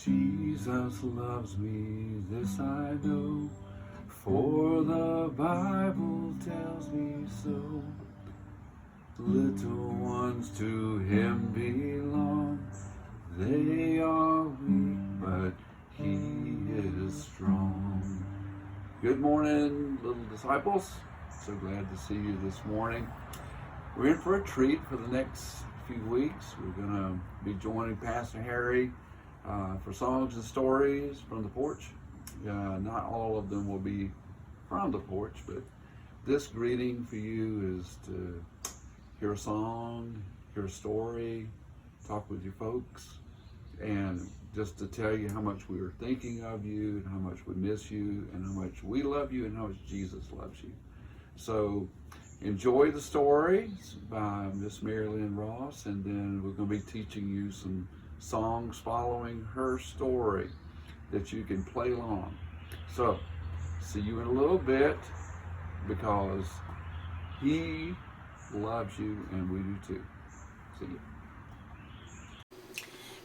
Jesus loves me, this I know, for the Bible tells me so. Little ones to him belong, they are weak, but he is strong. Good morning, little disciples. So glad to see you this morning. We're in for a treat for the next few weeks. We're going to be joining Pastor Harry for songs and stories from the porch. Not all of them will be from the porch, but this greeting for you is to hear a song, hear a story, talk with your folks, and just to tell you how much we are thinking of you and how much we miss you and how much we love you and how much Jesus loves you. So enjoy the stories by Miss Mary Lynn Ross, and then we're going to be teaching you some songs following her story that you can play along. So, see you in a little bit, because he loves you and we do too. See you.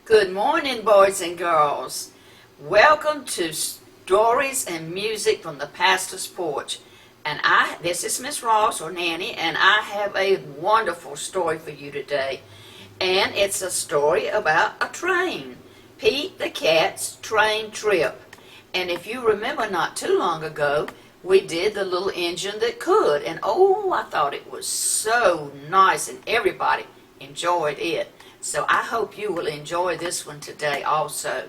Good morning, boys and girls. Welcome to Stories and Music from the Pastor's Porch. And this is Miss Ross, or Nanny, and I have a wonderful story for you today. And it's a story about a train, Pete the Cat's train trip. And if you remember, not too long ago, we did the little engine that could. And oh, I thought it was so nice, and everybody enjoyed it. So I hope you will enjoy this one today also.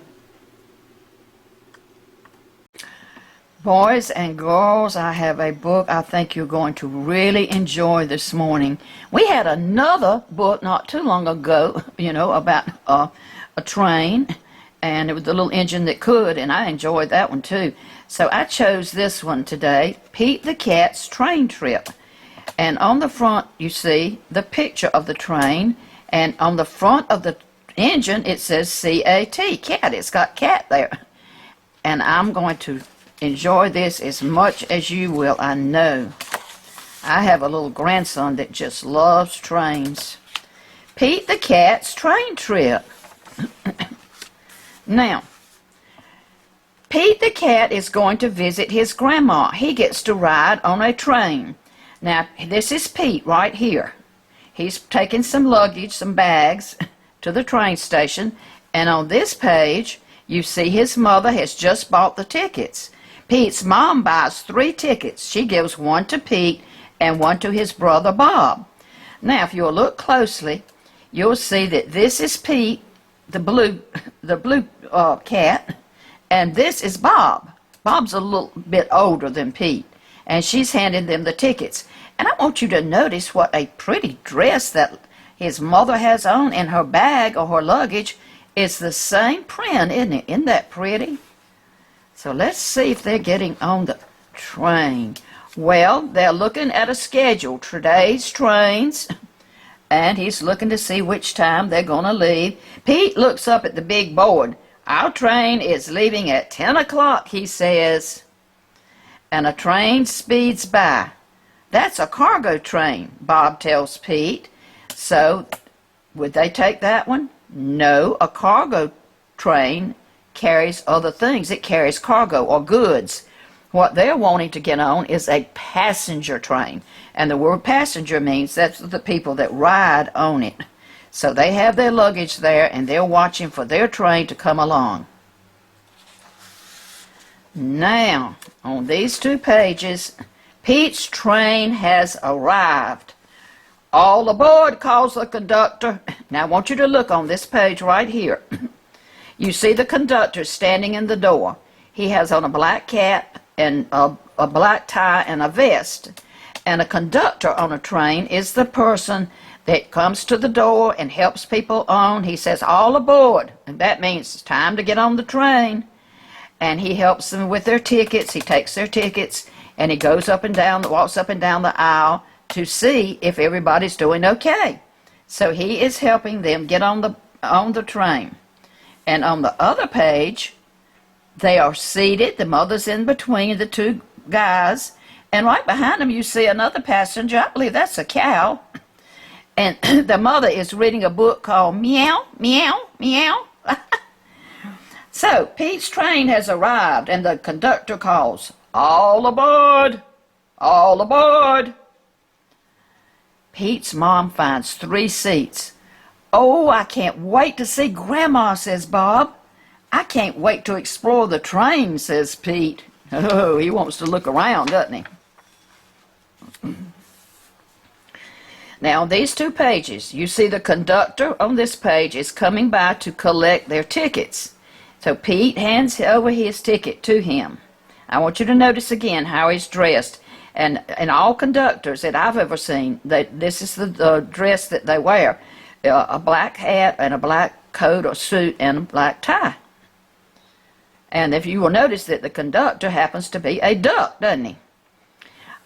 Boys and girls, I have a book I think you're going to really enjoy this morning. We had another book not too long ago, about a train, and it was the little engine that could, and I enjoyed that one too. So I chose this one today, Pete the Cat's Train Trip. And on the front, you see the picture of the train, and on the front of the engine, it says C-A-T, cat. It's got cat there. And I'm going to enjoy this as much as you will, I know. I have a little grandson that just loves trains. Pete the Cat's Train Trip. Now, Pete the Cat is going to visit his grandma. He gets to ride on a train. Now, this is Pete right here. He's taking some luggage, some bags, to the train station. And on this page, you see his mother has just bought the tickets. Pete's mom buys 3 tickets. She gives one to Pete and one to his brother Bob. Now, if you'll look closely, you'll see that this is Pete, the blue cat, and this is Bob. Bob's a little bit older than Pete, and she's handing them the tickets. And I want you to notice what a pretty dress that his mother has on, and her bag or her luggage is the same print, isn't it? Isn't that pretty? So let's see if they're getting on the train. Well, they're looking at a schedule, today's trains, and he's looking to see which time they're going to leave. Pete looks up at the big board. Our train is leaving at 10 o'clock, he says. And a train speeds by. That's a cargo train, Bob tells Pete. So, would they take that one? No, a cargo train carries other things. It carries cargo or goods. What they're wanting to get on is a passenger train. And the word passenger means that's the people that ride on it. So they have their luggage there, and they're watching for their train to come along. Now, on these 2 pages, Pete's train has arrived. All aboard, calls the conductor. Now I want you to look on this page right here. You see the conductor standing in the door. He has on a black cap and a black tie and a vest. And a conductor on a train is the person that comes to the door and helps people on. He says, all aboard. And that means it's time to get on the train. And he helps them with their tickets. He takes their tickets, and he goes up and down, walks up and down the aisle to see if everybody's doing okay. So he is helping them get on the train. And on the other page, they are seated. The mother's in between the 2 guys. And right behind them, you see another passenger. I believe that's a cow. And the mother is reading a book called Meow, Meow, Meow. So, Pete's train has arrived, and the conductor calls, "All aboard! All aboard!" Pete's mom finds 3 seats. "Oh, I can't wait to see Grandma," says Bob. "I can't wait to explore the train," says Pete. Oh, he wants to look around, doesn't he? Now, on these 2 pages, you see the conductor on this page is coming by to collect their tickets. So Pete hands over his ticket to him. I want you to notice again how he's dressed. And all conductors that I've ever seen, this is the dress that they wear. A black hat and a black coat or suit and a black tie. And if you will notice that the conductor happens to be a duck, doesn't he?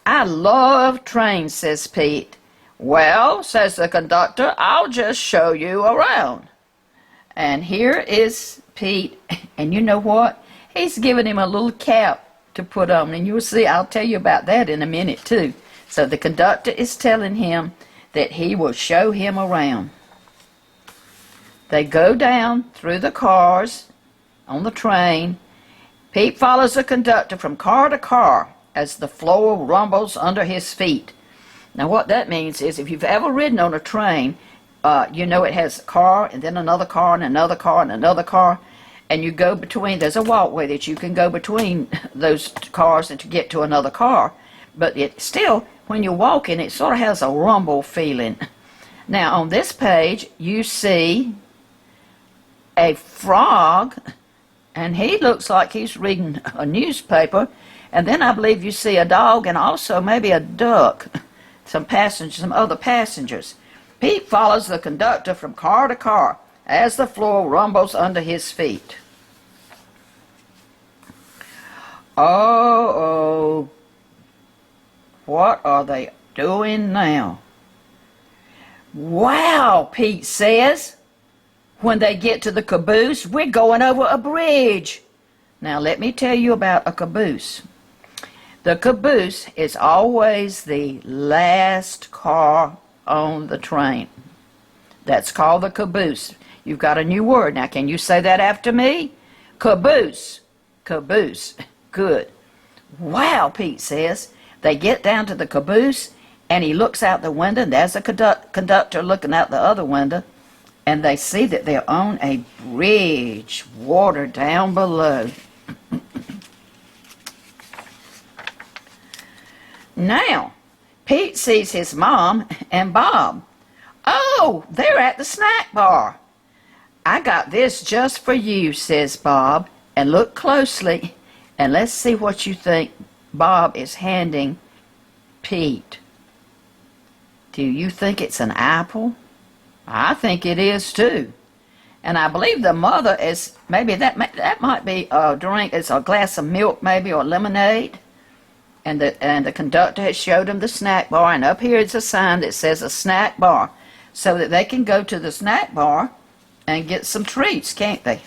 "I love trains," says Pete. "Well," says the conductor, "I'll just show you around." And here is Pete, and you know what? He's giving him a little cap to put on, and you'll see, I'll tell you about that in a minute too. So the conductor is telling him that he will show him around. They go down through the cars on the train. Pete follows the conductor from car to car as the floor rumbles under his feet. Now what that means is, if you've ever ridden on a train, you know it has a car and then another car and another car and another car, and you go between, there's a walkway that you can go between those cars and to get to another car. But it still, when you're walking, it sort of has a rumble feeling. Now on this page, you see a frog, and he looks like he's reading a newspaper. And then I believe you see a dog and also maybe a duck, some other passengers. Pete follows the conductor from car to car as the floor rumbles under his feet. Oh, what are they doing now? "Wow," Pete says. When they get to the caboose, "We're going over a bridge." Now let me tell you about a caboose. The caboose is always the last car on the train. That's called the caboose. You've got a new word. Now can you say that after me? Caboose. Caboose. Good. "Wow," Pete says. They get down to the caboose, and he looks out the window, and there's a conductor looking out the other window, and they see that they're on a bridge, water down below. Now, Pete sees his mom and Bob. "Oh, they're at the snack bar." "I got this just for you," says Bob. And look closely, and let's see what you think Bob is handing Pete. Do you think it's an apple? I think it is too. And I believe the mother is, maybe that might be a drink. It's a glass of milk maybe, or lemonade. And the conductor has showed them the snack bar, and up here is a sign that says a snack bar, so that they can go to the snack bar and get some treats, can't they?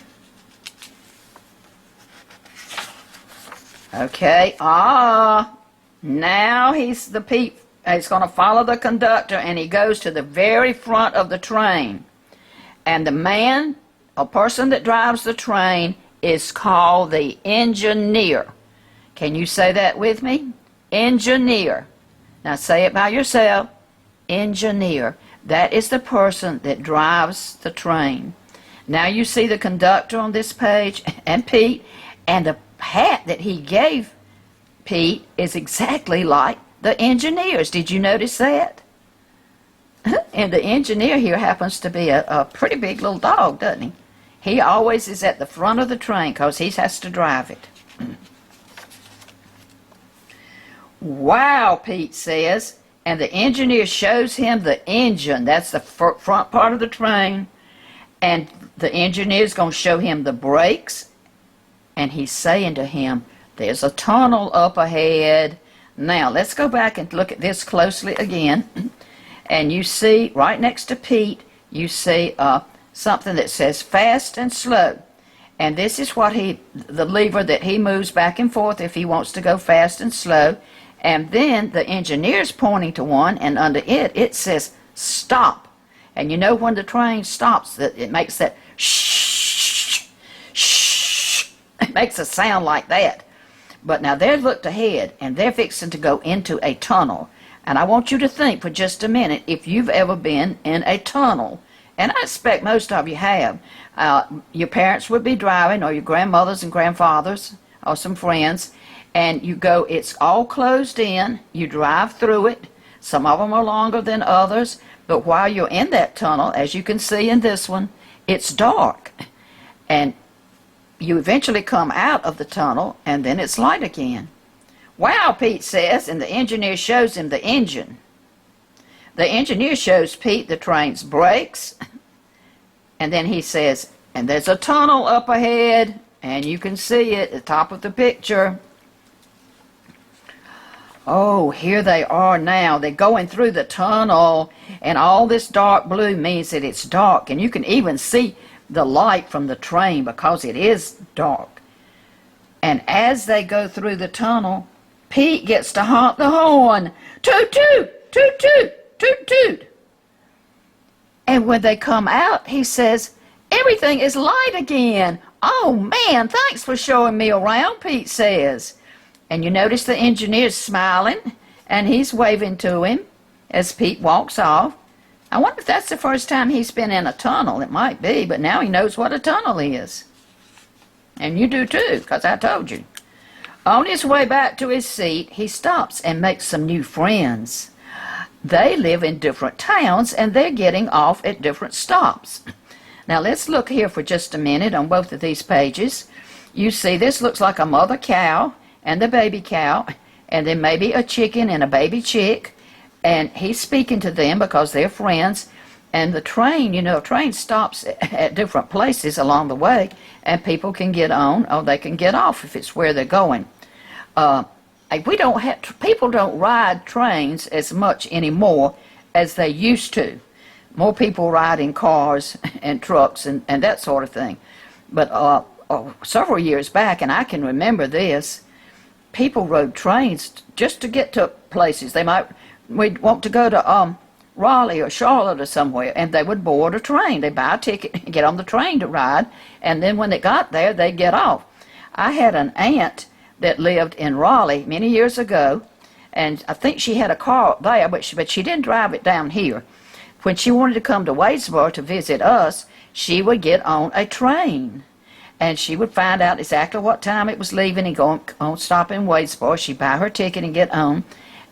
Okay, now he's going to follow the conductor, and he goes to the very front of the train. And the man, a person that drives the train, is called the engineer. Can you say that with me? Engineer. Now say it by yourself. Engineer. That is the person that drives the train. Now you see the conductor on this page, and Pete, and the hat that he gave Pete is exactly like the engineer's. Did you notice that? And the engineer here happens to be a pretty big little dog, doesn't he? He always is at the front of the train because he has to drive it. "Wow," Pete says, and the engineer shows him the engine. That's the front part of the train. And the engineer is going to show him the brakes, and he's saying to him, "There's a tunnel up ahead." Now let's go back and look at this closely again. And you see right next to Pete, you see something that says fast and slow. And this is what the lever that he moves back and forth if he wants to go fast and slow. And then the engineer's pointing to one, and under it says stop. And you know when the train stops, that it makes that shh, shh, makes a sound like that. But now they've looked ahead, and they're fixing to go into a tunnel. And I want you to think for just a minute if you've ever been in a tunnel. And I expect most of you have. Your parents would be driving, or your grandmothers and grandfathers, or some friends, and you go, it's all closed in, you drive through it. Some of them are longer than others, but while you're in that tunnel, as you can see in this one, it's dark. And you eventually come out of the tunnel, and then it's light again. Wow, Pete says, and the engineer shows him the engine. The engineer shows Pete the train's brakes, and then he says, and there's a tunnel up ahead, and you can see it at the top of the picture. Oh, here they are now. They're going through the tunnel, and all this dark blue means that it's dark, and you can even see the light from the train because it is dark. And as they go through the tunnel, Pete gets to honk the horn. Toot, toot, toot, toot, toot, toot. And when they come out, he says, everything is light again. Oh, man, thanks for showing me around, Pete says. And you notice the engineer's smiling, and he's waving to him as Pete walks off. I wonder if that's the first time he's been in a tunnel. It might be, but now he knows what a tunnel is. And you do too, because I told you. On his way back to his seat, he stops and makes some new friends. They live in different towns, and they're getting off at different stops. Now let's look here for just a minute on both of these pages. You see this looks like a mother cow and the baby cow, and then maybe a chicken and a baby chick, and he's speaking to them because they're friends. And the train, a train stops at different places along the way, and people can get on or they can get off if it's where they're going. People don't ride trains as much anymore as they used to. More people ride in cars and trucks and that sort of thing. But several years back, and I can remember this, people rode trains just to get to places. We'd want to go to Raleigh or Charlotte or somewhere, and they would board a train. They'd buy a ticket and get on the train to ride, and then when they got there, they'd get off. I had an aunt that lived in Raleigh many years ago, and I think she had a car there, but she didn't drive it down here. When she wanted to come to Wadesboro to visit us, she would get on a train, and she would find out exactly what time it was leaving and go on stop in Wadesboro. She'd buy her ticket and get on,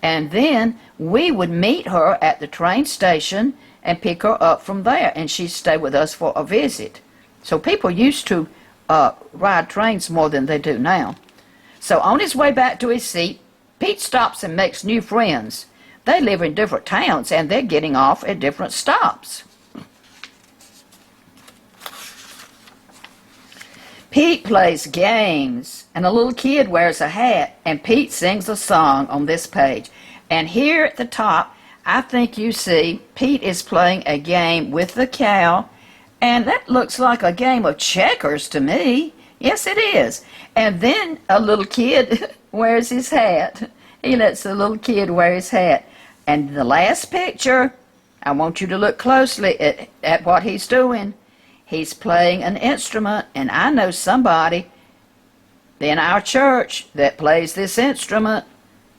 and then we would meet her at the train station and pick her up from there, and she'd stay with us for a visit. So people used to ride trains more than they do now. So on his way back to his seat, Pete stops and makes new friends. They live in different towns, and they're getting off at different stops. Pete plays games, and a little kid wears a hat, and Pete sings a song on this page. And here at the top, I think you see Pete is playing a game with the cow, and that looks like a game of checkers to me. Yes, it is. And then a little kid wears his hat. He lets the little kid wear his hat. And the last picture, I want you to look closely at what he's doing. He's playing an instrument, and I know somebody in our church that plays this instrument.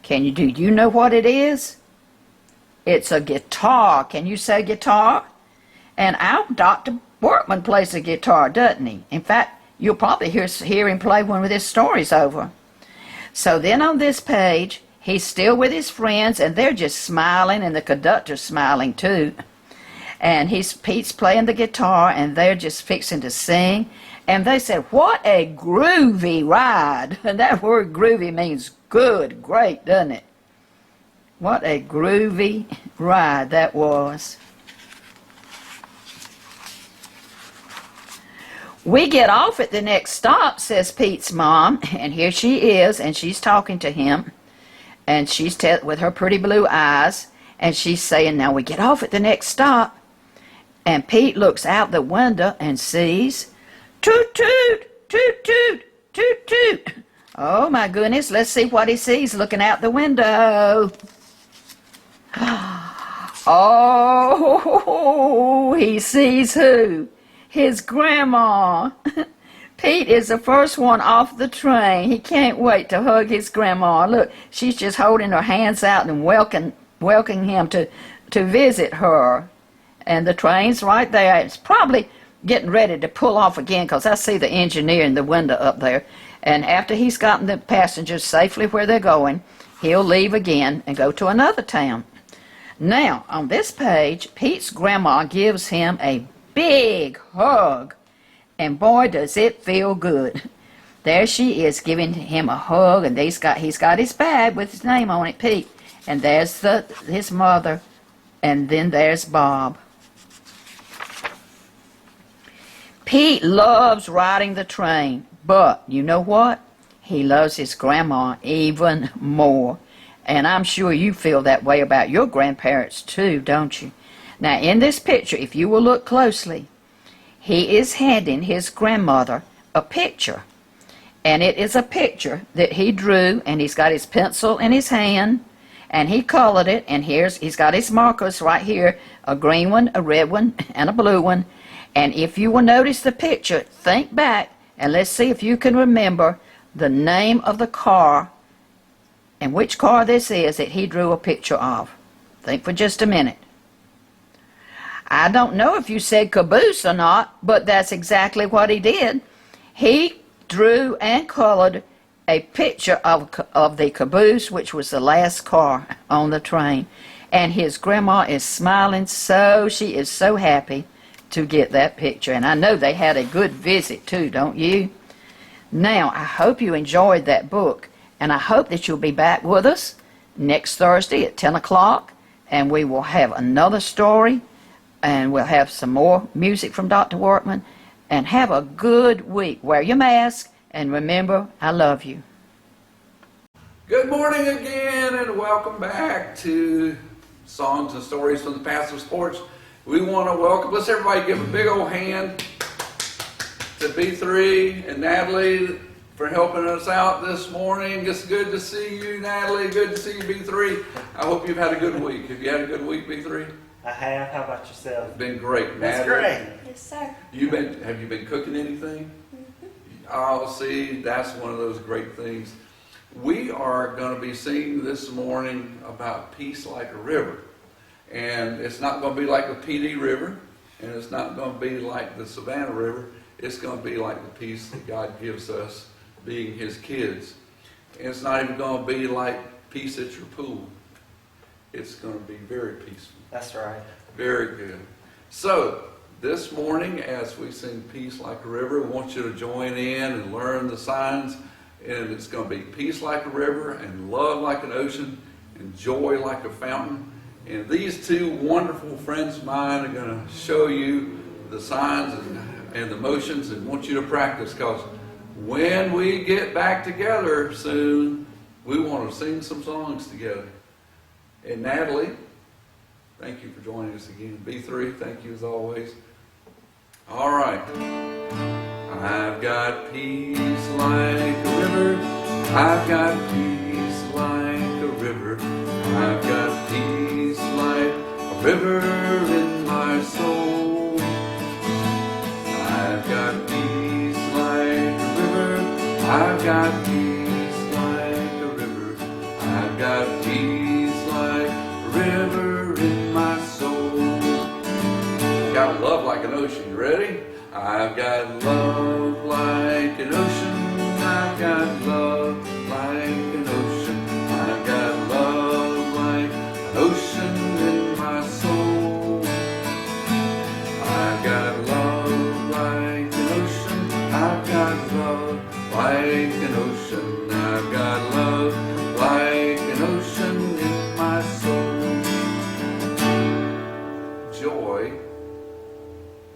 Do you know what it is? It's a guitar. Can you say guitar? And our Dr. Workman plays the guitar, doesn't he? In fact, you'll probably hear him play one of his stories over. So then on this page, he's still with his friends, and they're just smiling, and the conductor's smiling too. And Pete's playing the guitar, and they're just fixing to sing. And they said, what a groovy ride. And that word groovy means good, great, doesn't it? What a groovy ride that was. We get off at the next stop, says Pete's mom, and here she is, and she's talking to him, and she's with her pretty blue eyes, and she's saying, now we get off at the next stop. And Pete looks out the window and sees, toot, toot, toot, toot, toot, toot. Oh, my goodness, let's see what he sees looking out the window. Oh, he sees who? His grandma. Pete is the first one off the train. He can't wait to hug his grandma. Look, she's just holding her hands out and welcoming him to visit her. And the train's right there. It's probably getting ready to pull off again because I see the engineer in the window up there. And after he's gotten the passengers safely where they're going, he'll leave again and go to another town. Now, on this page, Pete's grandma gives him a big hug. And boy, does it feel good. There she is giving him a hug, and he's got his bag with his name on it, Pete. And there's his mother, and then there's Bob. Pete loves riding the train, but you know what? He loves his grandma even more. And I'm sure you feel that way about your grandparents too, don't you? Now, in this picture, if you will look closely, he is handing his grandmother a picture. And it is a picture that he drew, and he's got his pencil in his hand, and he colored it, and he's got his markers right here, a green one, a red one, and a blue one. And if you will notice the picture, think back, and let's see if you can remember the name of the car and which car this is that he drew a picture of. Think for just a minute. I don't know if you said caboose or not, but that's exactly what he did. He drew and colored a picture of the caboose, which was the last car on the train. And his grandma is smiling so, she is so happy to get that picture. And I know they had a good visit too, don't you? Now, I hope you enjoyed that book, and I hope that you'll be back with us next Thursday at 10 o'clock, and we will have another story. And we'll have some more music from Dr. Workman. And have a good week. Wear your mask. And remember, I love you. Good morning again, and welcome back to Songs and Stories from the Pastor's Porch. We want to welcome, let's everybody give a big old hand to B3 and Natalie for helping us out this morning. It's good to see you, Natalie. Good to see you, B3. I hope you've had a good week. Have you had a good week, B3? I have. How about yourself? It's been great, That's Natalie. great. Yes, sir. Have you been cooking anything? Oh, see, that's one of those great things. We are going to be singing this morning about peace like a river. And it's not going to be like the PD River, and it's not going to be like the Savannah River. It's going to be like the peace that God gives us being His kids. And it's not even going to be like peace at your pool. It's going to be very peaceful. That's right. Very good. So, this morning, as we sing Peace Like a River, we want you to join in and learn the signs. And it's going to be peace like a river, and love like an ocean, and joy like a fountain. And these two wonderful friends of mine are going to show you the signs and the motions, and want you to practice, because when we get back together soon, we want to sing some songs together. And Natalie, thank you for joining us again. B3, thank you as always. All right. I've got peace like a river. I've got peace like a river. I've got peace like a river in my soul. I've got peace like a river. I've got peace like a river. I've got peace like a river in my soul. I've got love like an ocean. You ready? I've got love like an ocean. I've got love like an ocean. I've got love like an ocean in my soul. I've got love like an ocean. I've got love like an ocean. I've got love like an ocean in my soul. Joy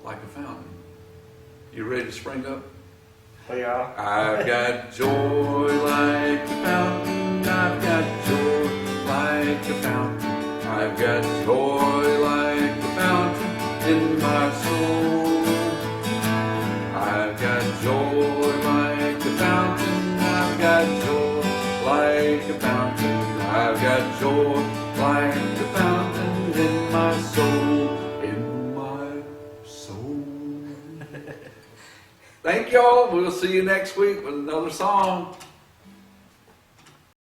like a fountain. You ready to spring up? We are. I've got joy like a fountain. I've got joy like a fountain. I've got joy like a fountain in my soul. I've got joy like a fountain. I've got joy like a fountain. I've got joy like a fountain in my soul. In my soul. Thank y'all. We'll see you next week with another song.